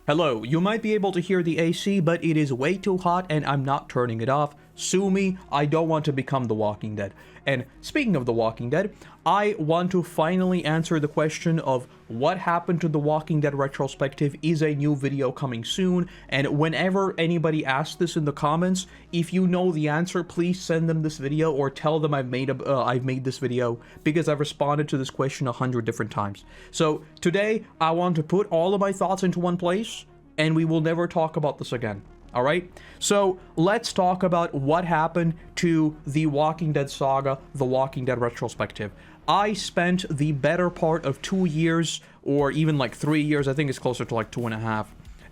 Hello, you might be able to hear the AC, but it is way too hot and I'm not turning it off. Sue me, I don't want to become The Walking Dead. And speaking of The Walking Dead, I want to finally answer the question of what happened to The Walking Dead retrospective. Is a new video coming soon? And whenever anybody asks this in the comments, if you know the answer, please send them this video or tell them I've made this video, because I've responded to this question 100 different times. So today I want to put all of my thoughts into one place, and we will never talk about this again. Alright, so let's talk about what happened to the Walking Dead saga, the Walking Dead retrospective. I spent the better part of 2 years, or even like 3 years, I think it's closer to like 2.5,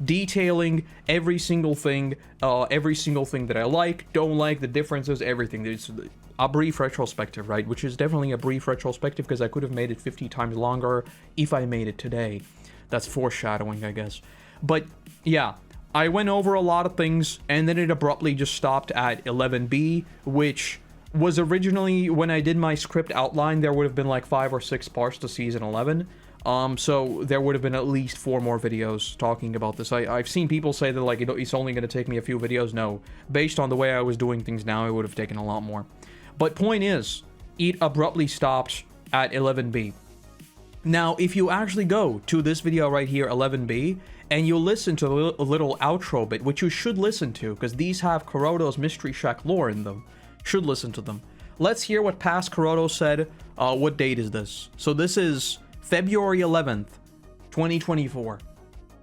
detailing every single thing that I like, don't like, the differences, everything. It's a brief retrospective, right? Which is definitely a brief retrospective, because I could have made it 50 times longer if I made it today. That's foreshadowing, I guess. But yeah, I went over a lot of things, and then it abruptly just stopped at 11B, which was originally, when I did my script outline, there would have been like 5 or 6 parts to season 11. So there would have been at least 4 more videos talking about this. I've seen people say that like it's only going to take me a few videos. No, based on the way I was doing things now, it would have taken a lot more. But point is, it abruptly stopped at 11B. Now, if you actually go to this video right here, 11B, and you listen to a little outro bit, which you should listen to, because these have Koroto's Mystery Shack lore in them. Should listen to them. Let's hear what past Koroto said. What date is this? So this is February 11th, 2024.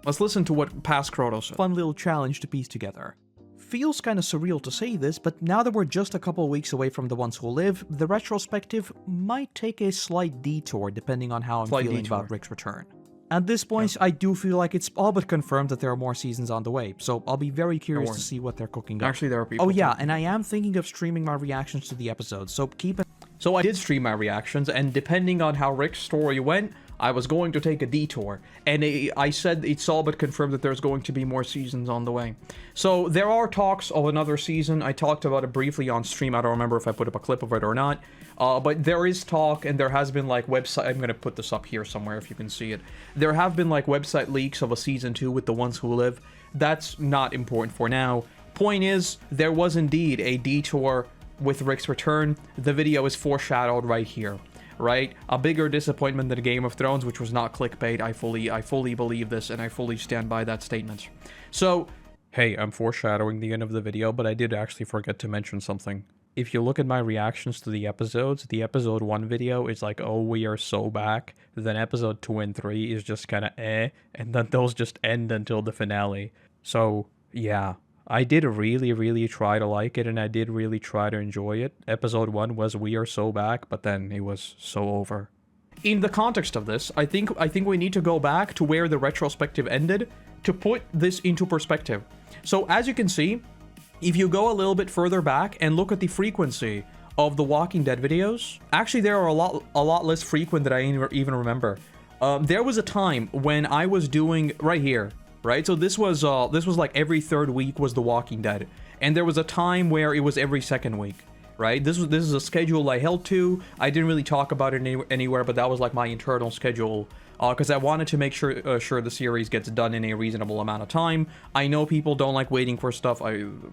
Let's listen to what past Koroto said. Fun little challenge to piece together. Feels kinda surreal to say this, but now that we're just a couple weeks away from The Ones Who Live, the retrospective might take a slight detour depending on how I'm feeling about Rick's return. At this point, I do feel like it's all but confirmed that there are more seasons on the way, so I'll be very curious to see what they're cooking up. Actually, there are people. Oh yeah, and I am thinking of streaming my reactions to the episodes, so keep it. So I did stream my reactions, and depending on how Rick's story went, I was going to take a detour, and I said it's all but confirmed that there's going to be more seasons on the way. So there are talks of another season. I talked about it briefly on stream. I don't remember if I put up a clip of it or not, but there is talk, and there has been like website. I'm gonna put this up here somewhere if you can see it. There have been like website leaks of a season 2 with The Ones Who Live. That's not important for now. Point is, there was indeed a detour with Rick's return. The video is foreshadowed right here. Right? A bigger disappointment than Game of Thrones, which was not clickbait. I fully believe this, and I fully stand by that statement. So, hey, I'm foreshadowing the end of the video, but I did actually forget to mention something. If you look at my reactions to the episodes, the episode 1 video is like, oh, we are so back. Then episode 2 and 3 is just kind of and then those just end until the finale. So, yeah. I did really try to like it, and I did really try to enjoy it. Episode 1 was we are so back, but then it was so over. In the context of this, I think we need to go back to where the retrospective ended to put this into perspective. So as you can see, if you go a little bit further back and look at the frequency of the Walking Dead videos, actually there are a lot less frequent than I even remember. There was a time when I was doing right here. Right, so this was like every 3rd week was The Walking Dead, and there was a time where it was every 2nd week. Right, this is a schedule I held to. I didn't really talk about it anywhere, but that was like my internal schedule, because I wanted to make sure the series gets done in a reasonable amount of time. I know people don't like waiting for stuff.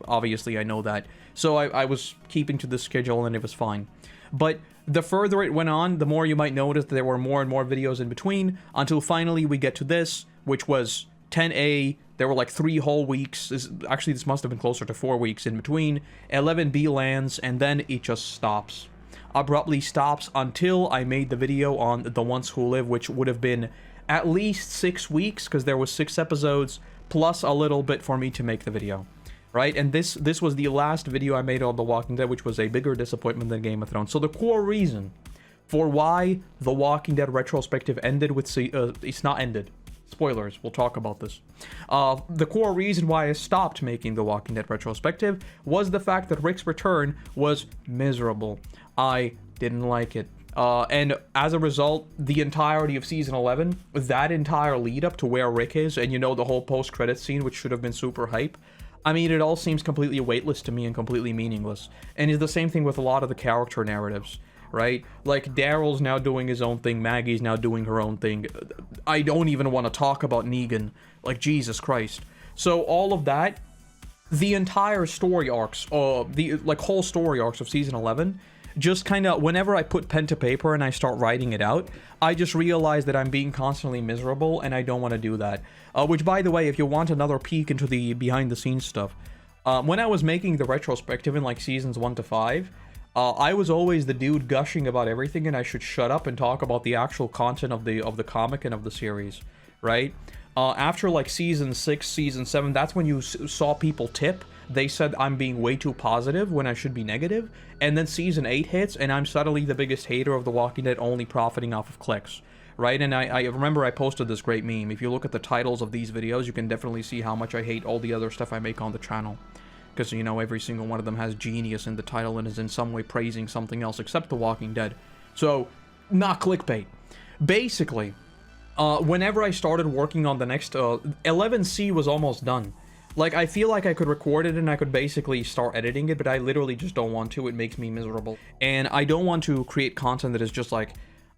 Obviously I know that, so I was keeping to this schedule, and it was fine. But the further it went on, the more you might notice that there were more and more videos in between, until finally we get to this, which was 10A, there were like 3 whole weeks. Actually, this must have been closer to 4 weeks in between. 11B lands, and then it just stops. Abruptly stops until I made the video on The Ones Who Live, which would have been at least 6 weeks, because there was 6 episodes, plus a little bit for me to make the video. Right? And this was the last video I made on The Walking Dead, which was a bigger disappointment than Game of Thrones. So the core reason for why The Walking Dead retrospective ended with... it's not ended. Spoilers, we'll talk about this. The core reason why I stopped making The Walking Dead retrospective was the fact that Rick's return was miserable. I didn't like it. And as a result, the entirety of season 11, that entire lead up to where Rick is, and you know, the whole post-credits scene, which should have been super hype, I mean, it all seems completely weightless to me and completely meaningless. And it's the same thing with a lot of the character narratives. right? Like, Daryl's now doing his own thing, Maggie's now doing her own thing. I don't even want to talk about Negan. Like, Jesus Christ. So all of that, the entire story arcs, the whole story arcs of season 11, just kind of, whenever I put pen to paper and I start writing it out, I just realize that I'm being constantly miserable, and I don't want to do that. Which, by the way, if you want another peek into the behind-the-scenes stuff, when I was making the retrospective in, like, seasons 1 to 5, I was always the dude gushing about everything, and I should shut up and talk about the actual content of the comic and of the series, right? After, like, season 6, season 7, that's when you saw people tip. They said I'm being way too positive when I should be negative. And then season 8 hits, and I'm suddenly the biggest hater of The Walking Dead, only profiting off of clicks, right? And I remember I posted this great meme. If you look at the titles of these videos, you can definitely see how much I hate all the other stuff I make on the channel. Because, you know, every single one of them has genius in the title and is in some way praising something else except The Walking Dead. So, not clickbait. Basically, whenever I started working on the next, 11C was almost done. Like, I feel like I could record it and I could basically start editing it, but I literally just don't want to. It makes me miserable. And I don't want to create content that is just like...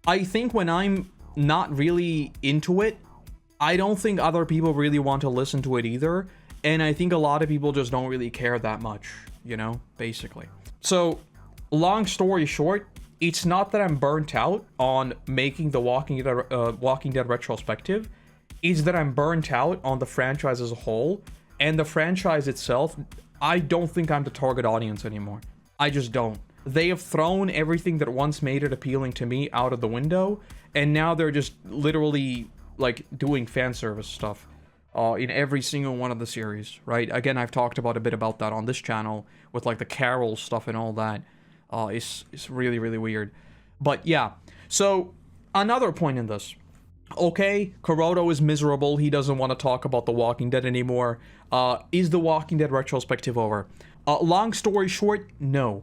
I think when I'm not really into it, I don't think other people really want to listen to it either. And I think a lot of people just don't really care that much, you know, basically. So, long story short, it's not that I'm burnt out on making the Walking Dead retrospective. It's that I'm burnt out on the franchise as a whole. And the franchise itself, I don't think I'm the target audience anymore. I just don't. They have thrown everything that once made it appealing to me out of the window, and now they're just literally, like, doing fan service stuff in every single one of the series, right? Again, I've talked about a bit about that on this channel, with, like, the Carol stuff and all that. It's really, really weird. But, yeah. So, another point in this. Okay, Koroto is miserable. He doesn't want to talk about The Walking Dead anymore. Is The Walking Dead retrospective over? Long story short, no.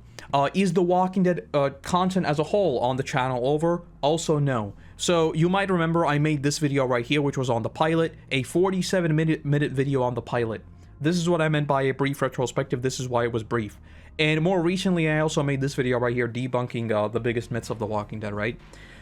Is The Walking Dead content as a whole on the channel over? Also no. So you might remember I made this video right here, which was on the pilot, a 47-minute video on the pilot. This is what I meant by a brief retrospective. This is why it was brief. And more recently, I also made this video right here debunking the biggest myths of The Walking Dead, right?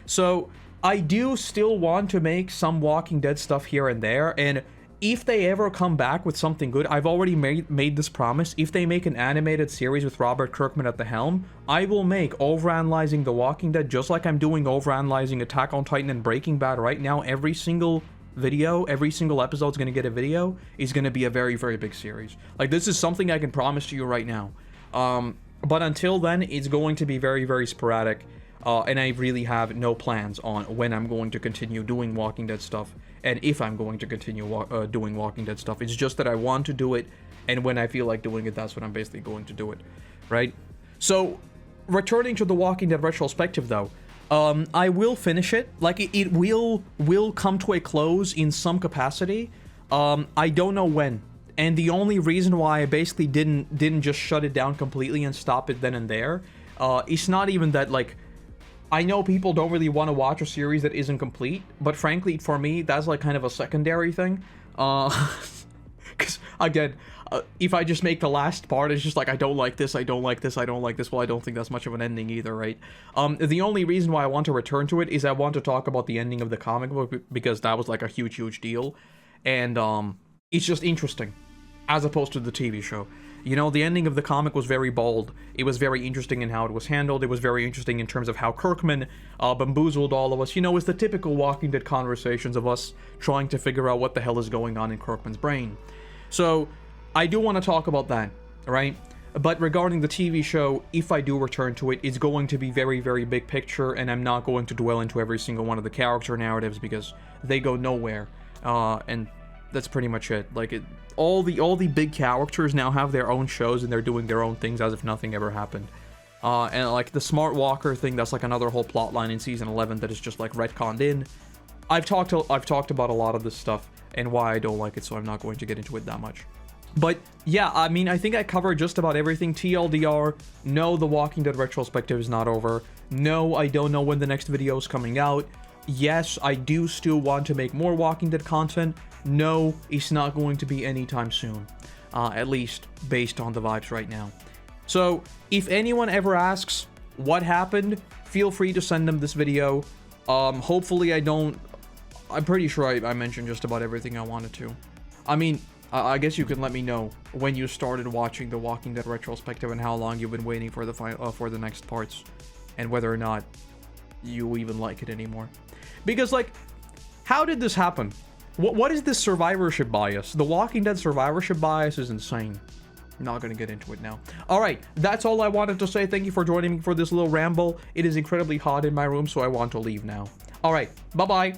So I do still want to make some Walking Dead stuff here and there, and if they ever come back with something good, I've already made this promise. If they make an animated series with Robert Kirkman at the helm, I will make overanalyzing The Walking Dead just like I'm doing overanalyzing Attack on Titan and Breaking Bad right now. Every single video, every single episode is going to get a video, is going to be a very, very big series. Like, this is something I can promise to you right now. But until then, it's going to be very, very sporadic. And I really have no plans on when I'm going to continue doing Walking Dead stuff, and if I'm going to continue doing Walking Dead stuff. It's just that I want to do it, and when I feel like doing it, that's when I'm basically going to do it, right? So, returning to the Walking Dead retrospective, though, I will finish it. Like, it will come to a close in some capacity. I don't know when. And the only reason why I basically didn't just shut it down completely and stop it then and there, it's not even that, like, I know people don't really want to watch a series that isn't complete, but frankly, for me, that's like kind of a secondary thing. Because, again, if I just make the last part, it's just like, I don't like this, I don't like this, I don't like this. Well, I don't think that's much of an ending either, right? The only reason why I want to return to it is I want to talk about the ending of the comic book, because that was like a huge, huge deal. And it's just interesting, as opposed to the TV show. You know, the ending of the comic was very bold. It was very interesting in how it was handled. It was very interesting in terms of how Kirkman bamboozled all of us. You know, it's the typical Walking Dead conversations of us trying to figure out what the hell is going on in Kirkman's brain. So, I do want to talk about that, right? But regarding the TV show, if I do return to it, it's going to be very, very big picture, and I'm not going to dwell into every single one of the character narratives because they go nowhere. And that's pretty much it. Like, all the big characters now have their own shows and they're doing their own things as if nothing ever happened. And like the Smart Walker thing, that's like another whole plot line in season 11 that is just like retconned in. I've talked about a lot of this stuff and why I don't like it, so I'm not going to get into it that much. But yeah, I mean, I think I covered just about everything. TLDR, no, the Walking Dead retrospective is not over. No, I don't know when the next video is coming out. Yes, I do still want to make more Walking Dead content. No, it's not going to be anytime soon. At least based on the vibes right now. So, if anyone ever asks, what happened, feel free to send them this video. Hopefully I'm pretty sure I mentioned just about everything I wanted to. I mean, I guess you can let me know when you started watching The Walking Dead retrospective and how long you've been waiting for the next parts, and whether or not you even like it anymore. Because, like, how did this happen? What is this survivorship bias? The Walking Dead survivorship bias is insane. I'm not gonna get into it now. Alright, that's all I wanted to say. Thank you for joining me for this little ramble. It is incredibly hot in my room, so I want to leave now. Alright, bye-bye.